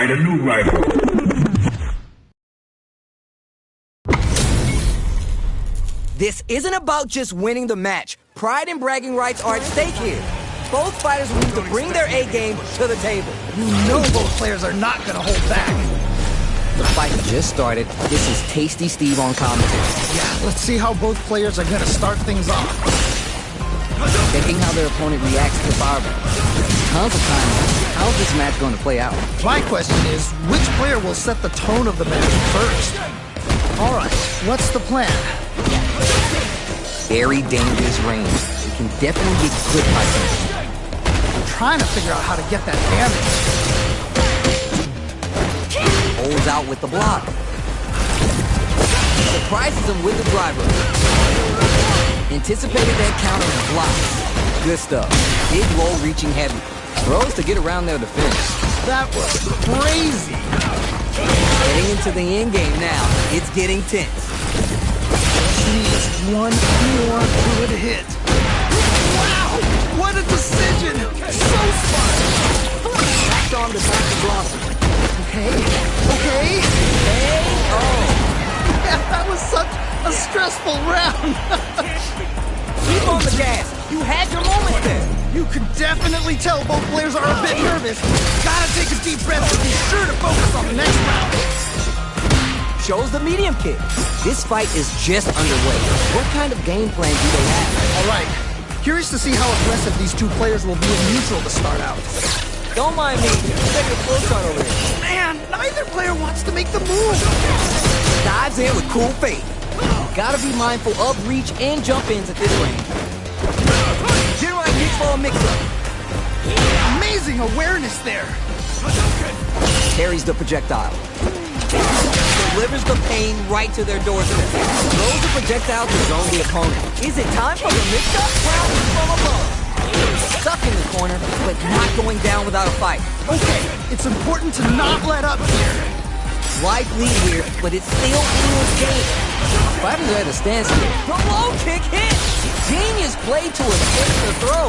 find a new rival. This isn't about just winning the match. Pride and bragging rights are at stake here. Both fighters will need to bring their A-game to the table. You know both players are not gonna hold back. The fight just started. This is Tasty Steve on commentary. Yeah, let's see how both players are gonna start things off. Checking how their opponent reacts to the fireball. Tons of time. How's this match going to play out? My question is, which player will set the tone of the match first? All right, what's the plan? Very dangerous range. You can definitely get clipped by something. I'm trying to figure out how to get that damage. Holds out with the block. Surprises him with the driver. Anticipated that counter and blocks. Good stuff. Big roll reaching heavy. Throws to get around their defense. That was crazy. Getting into the end game now. It's getting tense. Just needs one more good hit. Wow! What a decision! So smart! Backed on to Dr. Blossom. Okay. Hey, oh. Yeah, that was such a stressful round. Keep on the gas. You had your moment there. You can definitely tell both players are a bit nervous. Gotta take a deep breath and be sure to focus on the next round. Shows the medium kick. This fight is just underway. What kind of game plan do they have? All right. Curious to see how aggressive these two players will be in neutral to start out. Don't mind me. Take a full shot over here. Man, neither player wants to make the move. Dives in with cool fate. Gotta be mindful of reach and jump-ins at this range. General kicks for a mix-up. Amazing awareness there. Carries the projectile. Delivers the pain right to their doorstep. Throws the projectile to zone the opponent. Is it time for the mix-up? Round from above. Stuck in the corner, but not going down without a fight. Okay, it's important to not let up here. Slight lead here, but it's still anyone's game. Fighters are at a standstill. The low kick hit! Genius play to escape the throw.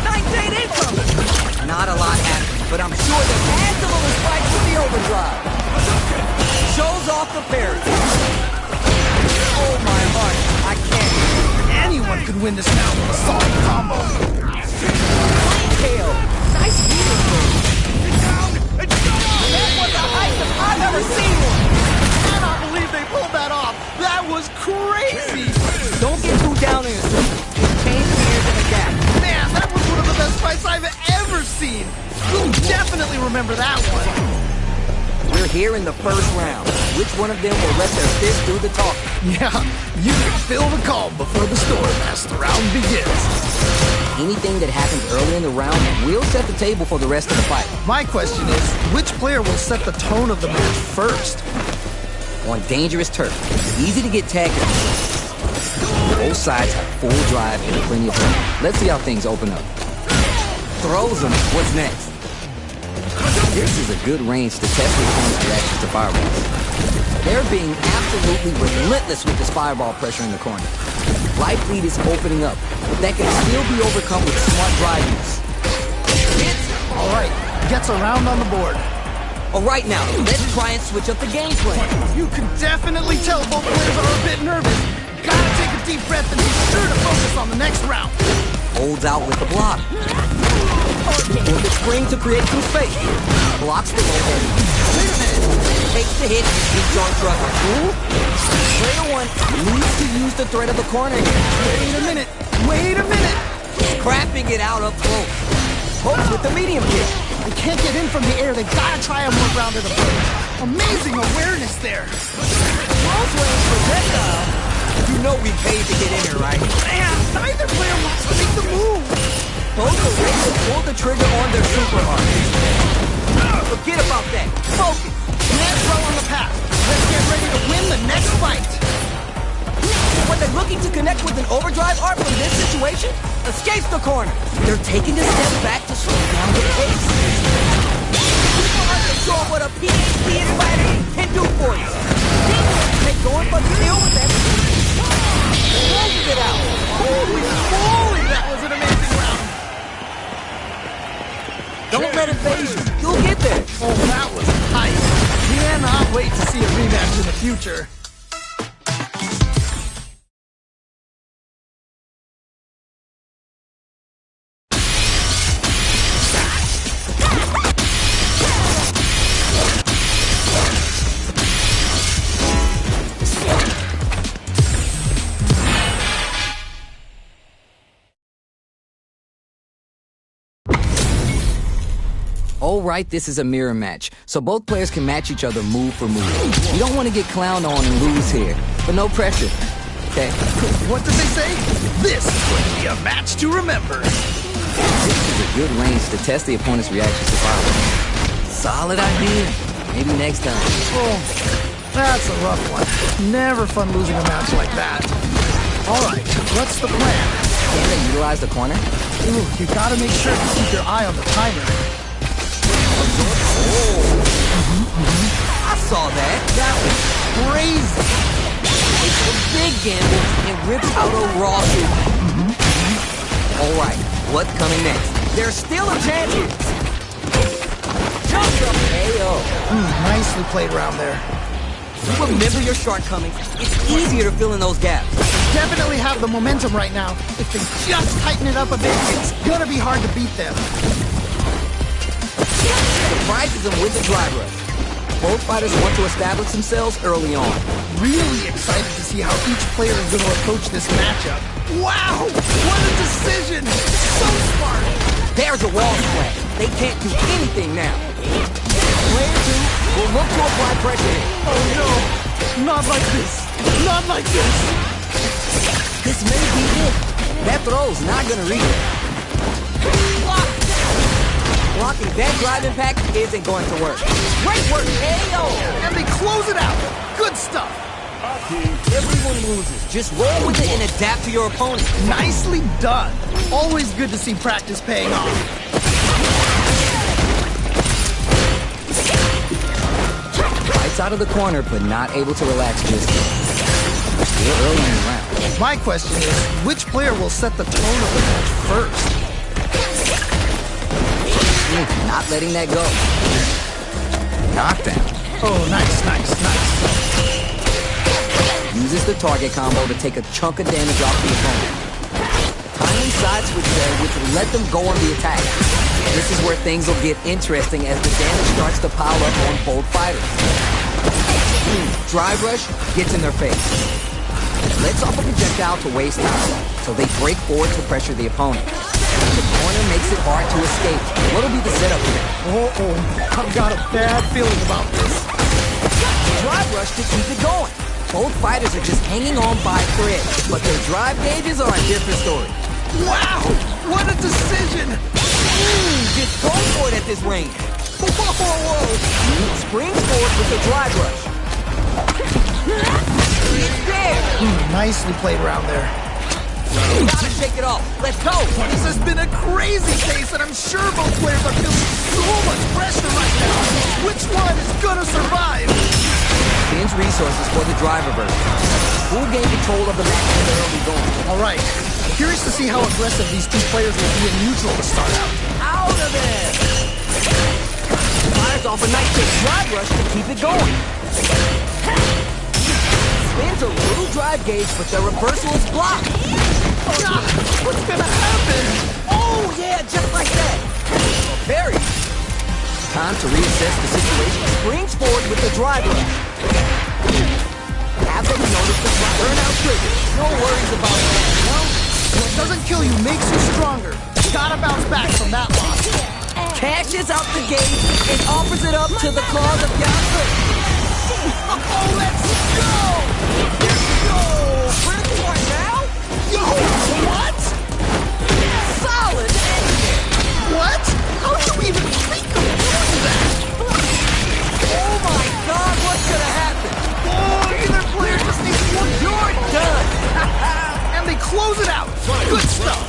Nice date incoming! Not a lot happened, but I'm sure the hands of his fight with the overdrive. Shows off the parry. Oh my heart, I can't. Anyone could win this round with a solid combo. KO. Nice medium move. That was the highest I've ever seen one. I cannot believe they pulled that off. That was crazy. Don't get too down on yourself. Just change the gears in the gap. Man, that was one of the best fights I've ever seen. You'll definitely remember that one. We're here in the first round. Which one of them will let their fist do the talking? Yeah, you can feel the calm before the storm as the round begins. Anything that happens early in the round will set the table for the rest of the fight. My question is, which player will set the tone of the match first? On dangerous turf, easy to get tagged. Both sides have full drive and plenty of time. Let's see how things open up. Throws him. What's next? This is a good range to test the opponent's reactions to fireballs. They're being absolutely relentless with this fireball pressure in the corner. Life lead is opening up, but that can still be overcome with smart drive use. Hits! All right, gets a round on the board. All right now, let's try and switch up the game plan. You can definitely tell both players are a bit nervous. Gotta take a deep breath and be sure to focus on the next round. Holds out with the block. With the spring to create some space. Blocks the low heavy. Wait a minute. Takes the hit and keeps on trucking. Player one needs to use the threat of the corner. Wait a minute. Scrapping it out up close. Pokes with the medium kick. They can't get in from the air. They've got to try a more rounded approach. Amazing awareness there. Close range projectile. You know we paid to get in here, right? Man, neither player wants to make the move. Both are ready to pull the trigger on their super arm. Forget about that. Focus. Next row on the path. Let's get ready to win the next fight. When they're looking to connect with an overdrive arc from this situation, escapes the corner. They're taking a step back to slow down the pace. People aren't sure what a PhD in fighting can do for you. They going for the kill with that. Closes it out. Holy moly, that was an amazing round. Don't let it phase you. You'll get there. Oh cannot wait to see a rematch in the future. All right, this is a mirror match, so both players can match each other move for move. You don't want to get clowned on and lose here, but no pressure, okay? What did they say? This is going to be a match to remember. This is a good range to test the opponent's reactions to fire. Solid idea. Maybe next time. Oh, that's a rough one. Never fun losing a match like that. All right, what's the plan? Can they utilize the corner? Ooh, you gotta make sure to keep your eye on the timer. I saw that. That was crazy. It's a big gamble and rips out a raw suit. All right, what's coming next? There's still a chance here. Jump up, AO. Nicely played around there. You remember your shortcomings. It's easier to fill in those gaps. Definitely have the momentum right now. If they just tighten it up a bit, it's gonna be hard to beat them. Surprises them with the drive rush. Both fighters want to establish themselves early on. Really excited to see how each player is going to approach this matchup. Wow! What a decision! So smart! There's a wall splash. They can't do anything now. Player 2 will look to apply pressure. Oh no! Not like this! Not like this! This may be it. That throw's not gonna reach. Blocking that drive impact isn't going to work. Great work, AO! And they close it out! Good stuff! Everyone loses. Just roll with it and adapt to your opponent. Nicely done! Always good to see practice paying off. Fights out of the corner, but not able to relax just yet. Still early in the round. My question is, which player will set the tone of the match first? Not letting that go. Knockdown. Oh, nice. Uses the target combo to take a chunk of damage off the opponent. Timely side switch there, which will let them go on the attack. This is where things will get interesting as the damage starts to pile up on both fighters. Drive rush gets in their face. Lets off a projectile to waste time, so they break forward to pressure the opponent. The corner makes it hard to escape. What'll be the setup here? Uh-oh, I've got a bad feeling about this. Drive rush to keep it going. Both fighters are just hanging on by a thread, but their drive gauges are a different story. Wow, what a decision! Just go for it at this range. Whoa. Springs forward with the drive rush. It's there. Nicely played around there. You gotta shake it off. Let's go. This has been a crazy pace, and I'm sure both players are feeling so much pressure right now. Which one is gonna survive? Spends resources for the driver version. Who gain control of the match in the early going? All right. Curious to see how aggressive these two players will be in neutral to start out. Out of it! Fires off a nice quick drive rush to keep it going. Spins a little drive gauge, but the reversal is blocked. God, what's gonna happen? Oh, yeah, just like that. Very. Time to reassess the situation. Springs forward with the drive rush. Have them notice the burnout trigger. No worries about that, no? What doesn't kill you makes you stronger. Gotta bounce back from that loss. Cashes out the gauge and offers it up to the cause of Yasuo. Oh, let's go! Here we go! Critical point now? Yo, what? Solid ending! What? How did you even think of doing that? Oh my god, what's gonna happen? Oh, either player just needs one. You're done! And they close it out. Good stuff.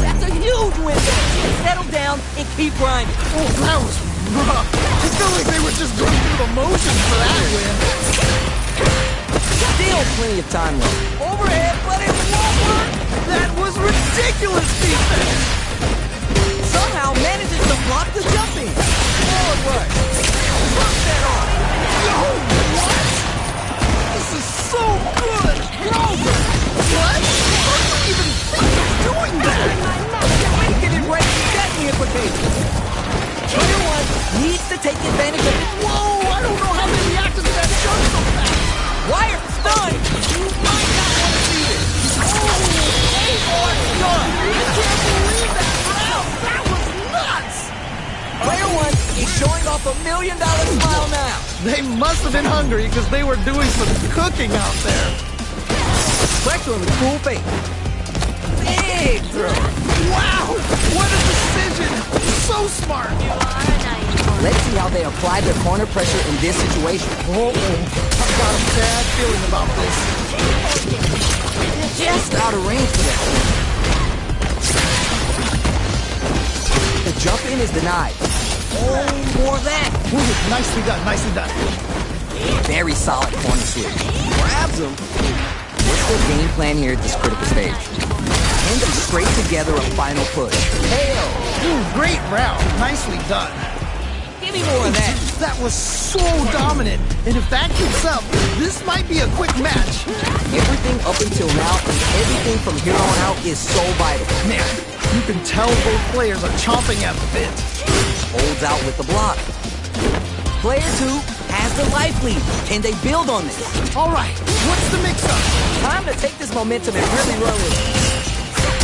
That's a huge win there. Settle down and keep grinding. Oh, that was rough. I feel like they were just going through the motions for that win. Still plenty of time left. Overhead, but it won't work! That was ridiculous defense. Somehow manages to block the jumping. Forward rush. Block that off. off $1 million smile now. They must have been hungry because they were doing some cooking out there. Pressure on the cool face. Big throw. Wow! What a decision! So smart! Let's see how they apply their corner pressure in this situation. Uh-oh. I've got a bad feeling about this. Just out of range for that. The jump in is denied. Oh, more of that. Ooh, nicely done, nicely done. Very solid corner switch. Grabs him. What's their game plan here at this critical stage? End them straight together a final push. Hail! Ooh, great round. Nicely done. Give me more of that. That was so dominant. And if that keeps up, this might be a quick match. Everything up until now and everything from here on out is so vital. Man, you can tell both players are chomping at the bit. Holds out with the block. Player 2 has the life lead. Can they build on this? All right, what's the mix-up? Time to take this momentum and really run with it.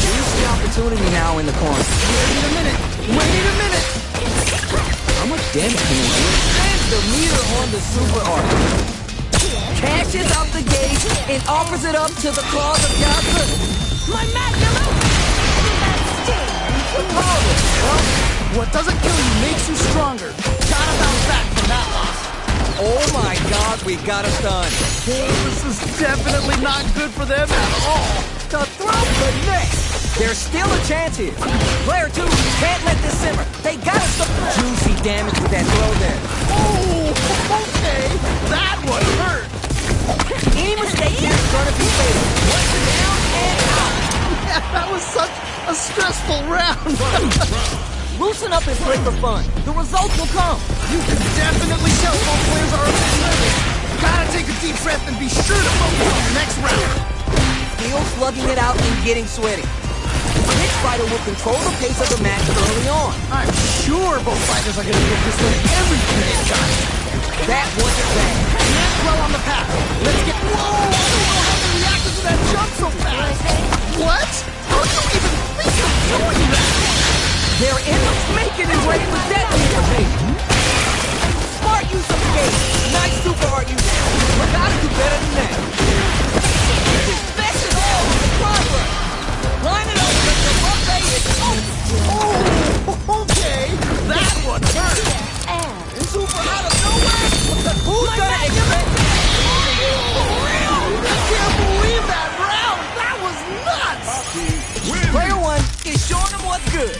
Use the opportunity now in the corner. Wait a minute. Wait a minute. How much damage can he do? Sends the meter on the super art. Cashes out the gate and offers it up to the claws of Johnson. My magnum! Well, what doesn't kill you makes you stronger. Gotta bounce back from that loss. Oh my God, we got us done. This is definitely not good for them at all. The throw connects. There's still a chance here. Player 2 can't let this simmer. They got us some juicy damage with that throw there. Oh, okay. That one hurt. Any mistake here is going to be fatal. Once down and out. Yeah, that was such a stressful round. Loosen up and play for fun. The results will come. You can definitely tell both players are a bit nervous. Gotta take a deep breath and be sure to focus on the next round. Still slugging it out and getting sweaty. Which fighter will control the pace of the match early on? I'm sure both fighters are gonna give this one everything they've got. That wasn't bad. Can't dwell on the past. Let's get... Whoa! I don't know how they reacted to that jump so fast. What? How do you even think of doing that? Their endless making is ready for detonator invasion. Smart use of the gate. Nice super art use. We gotta do better than that. Best of all with the progress. Line it up with the buffet is Oh, okay. That one hurt. super out of nowhere. Who's gonna expect it? For real? I can't believe that round. That was nuts. Player 1 is showing them what's good.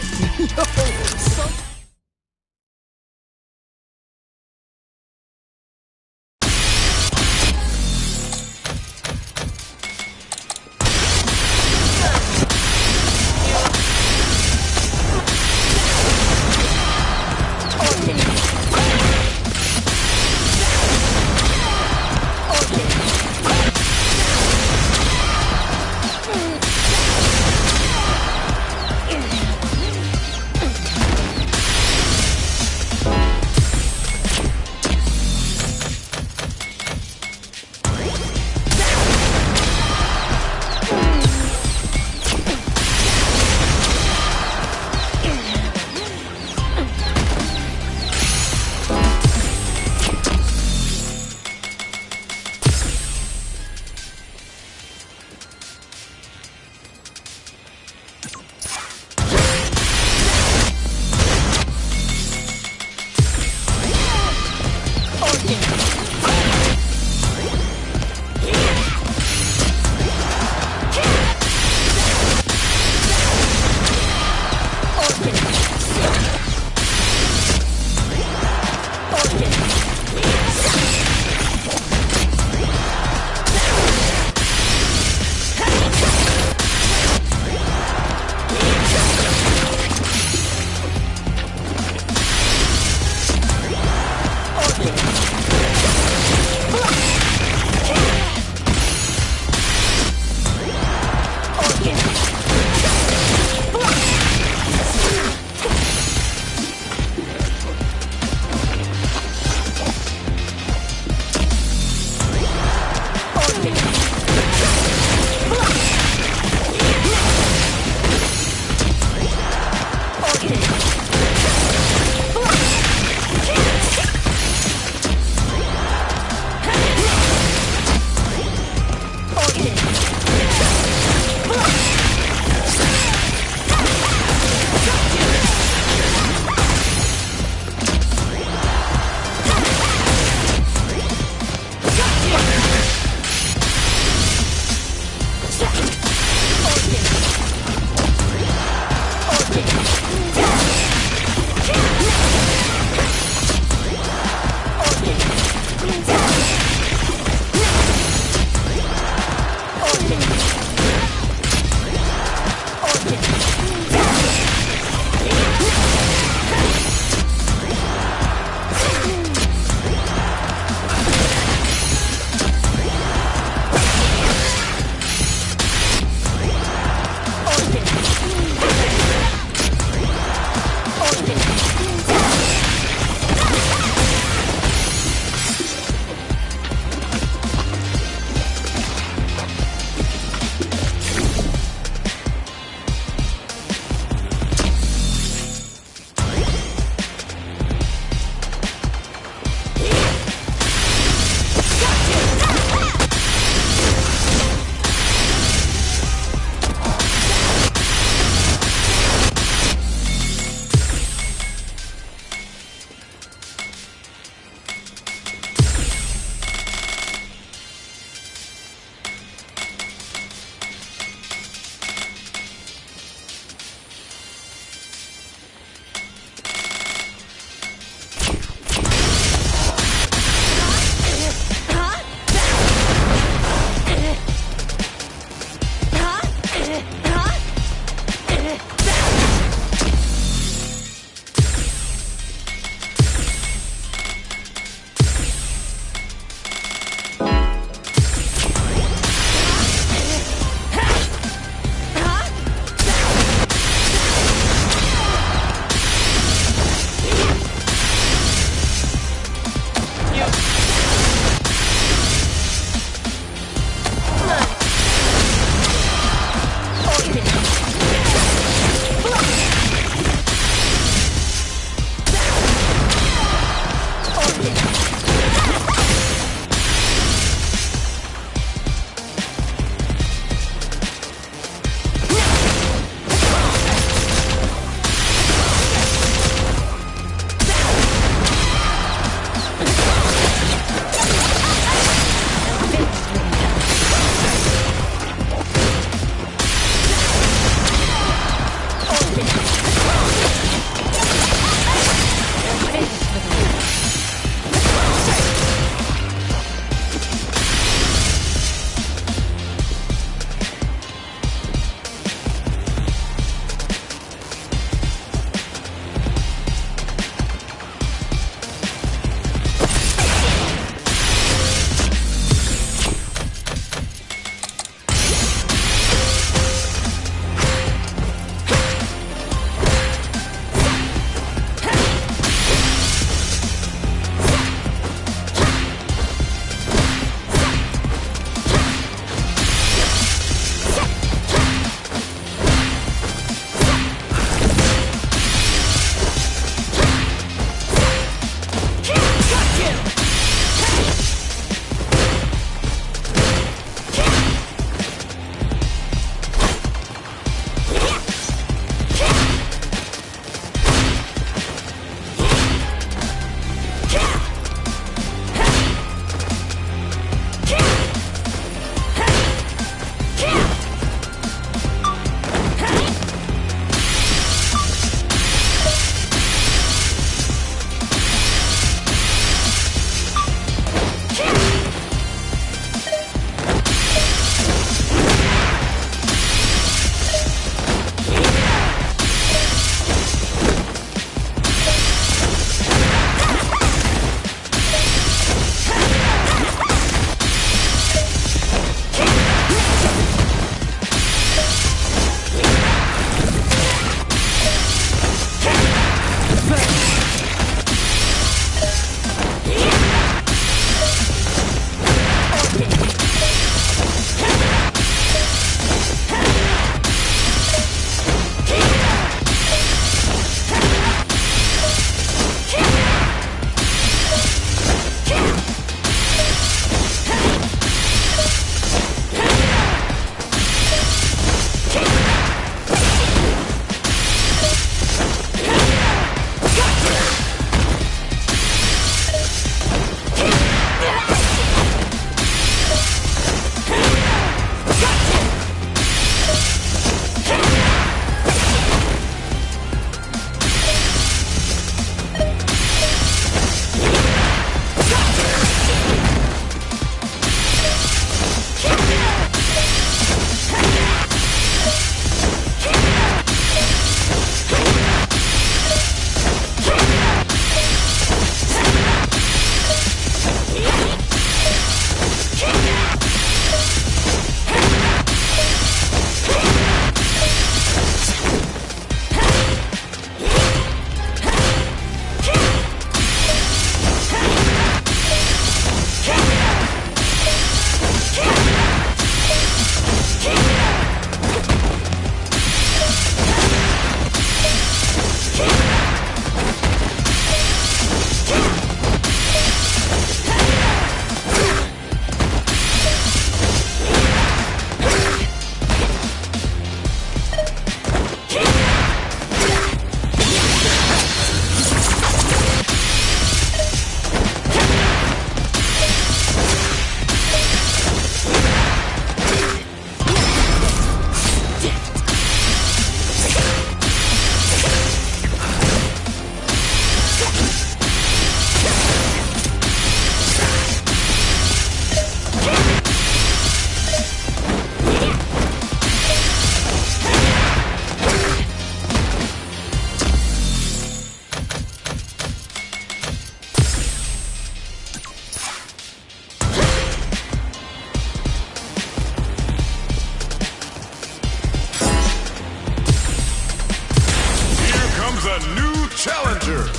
challenger.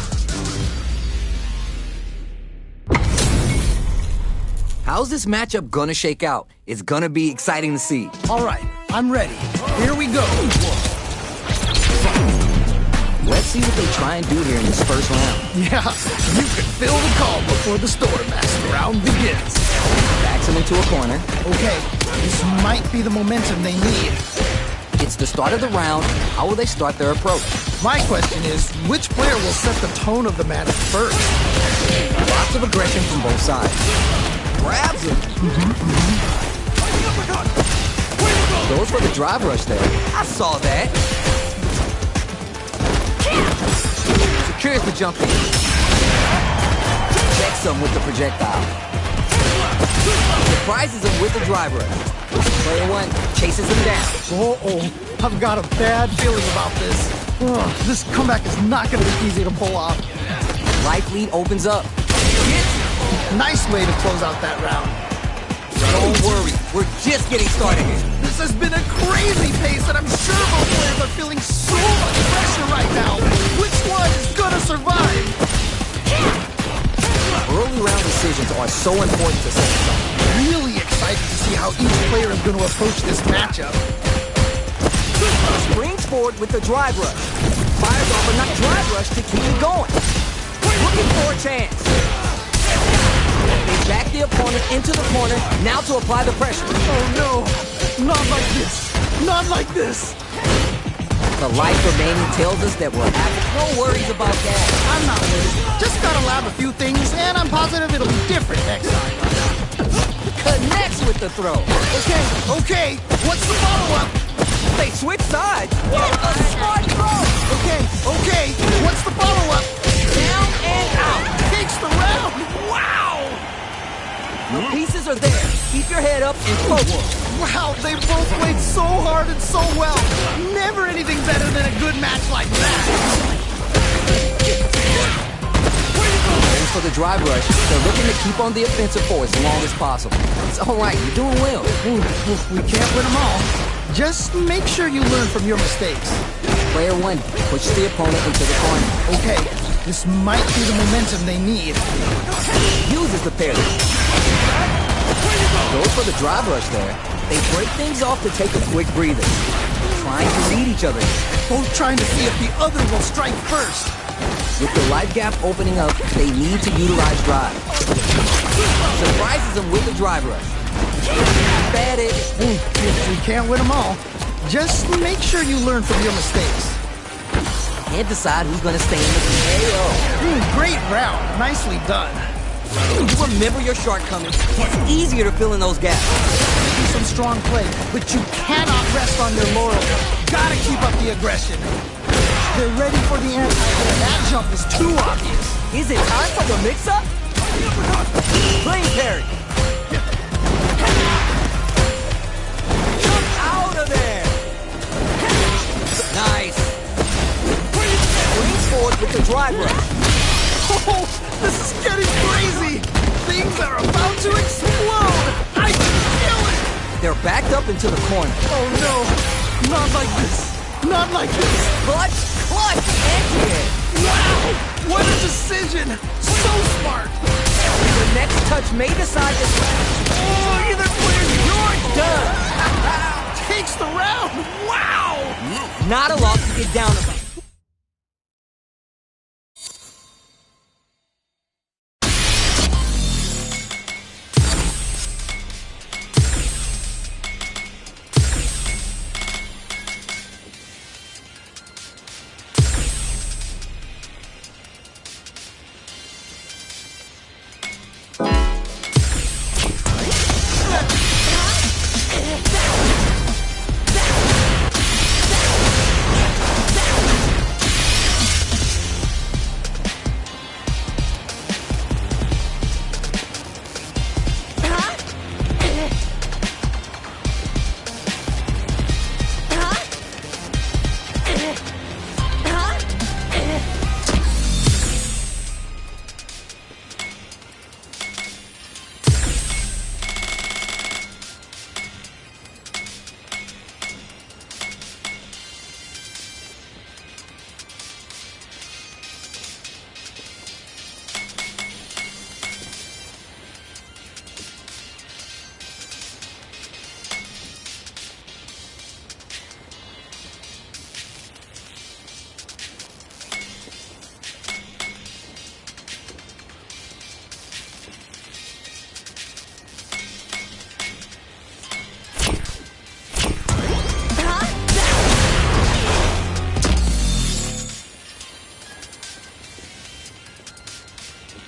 How's this matchup gonna shake out? It's gonna be exciting to see. All right, I'm ready. Here we go. Let's see what they try and do here in this first round. Yeah, you can feel the call before the Storm Master round begins. Backs him into a corner. Okay, this might be the momentum they need. It's the start of the round. How will they start their approach? My question is, which player will set the tone of the match first? Lots of aggression from both sides. Grabs him. Goes for the drive rush there. I saw that. Secures the jump in. Checks him with the projectile. Surprises him with the drive rush. Player one chases him down. Uh-oh, I've got a bad feeling about this. This comeback is not going to be easy to pull off. Life lead opens up. Nice way to close out that round. Don't worry, we're just getting started here. This has been a crazy pace, and I'm sure both players are feeling so much pressure right now. Which one is gonna survive? Early round decisions are so important to set us up. Really excited to see how each player is going to approach this matchup. Springs forward with the drive rush. Fires off a nice drive rush to keep it going. Looking for a chance. They back the opponent into the corner, now to apply the pressure. Oh no, not like this, not like this. The life remaining tells us that we're having no worries about that. I'm not worried, just gotta lab a few things, and I'm positive it'll be different next time. Connects with the throw. Okay, what's the follow-up? They switch sides. A smart throw. Okay, what's the follow-up? Down and out. Takes the round, wow! The pieces are there. Keep your head up and focus. Wow, they both played so hard and so well. Never anything better than a good match like that. Goes for the drive rush. They're looking to keep on the offensive for as long as possible. It's all right. You're doing well. We can't win them all. Just make sure you learn from your mistakes. Player one pushes the opponent into the corner. Okay, this might be the momentum they need. Uses the parry. Goes for the drive rush there. They break things off to take a quick breather. Trying to read each other. Both trying to see if the other will strike first. With the life gap opening up, they need to utilize drive. Surprises them with the drive rush. Bad it. We can't win them all. Just make sure you learn from your mistakes. Can't decide who's going to stay in the KO. Great round. Nicely done. Remember your shortcomings. It's easier to fill in those gaps. Some strong play, but you cannot rest on your laurels. Gotta keep up the aggression. They're ready for the anti-air. That jump is too obvious. Is it time for the mix-up? Clean parry. Jump out of there. Nice. Springs forward with the drive rush. Oh, this is getting crazy. Things are about to explode. I can feel it. They're backed up into the corner. Oh no, not like this. Not like this. Clutch, anti-air. Wow, what a decision. So smart. The next touch may decide this. Oh, either way, you're done. Takes the round. Wow. Not a loss to get down about.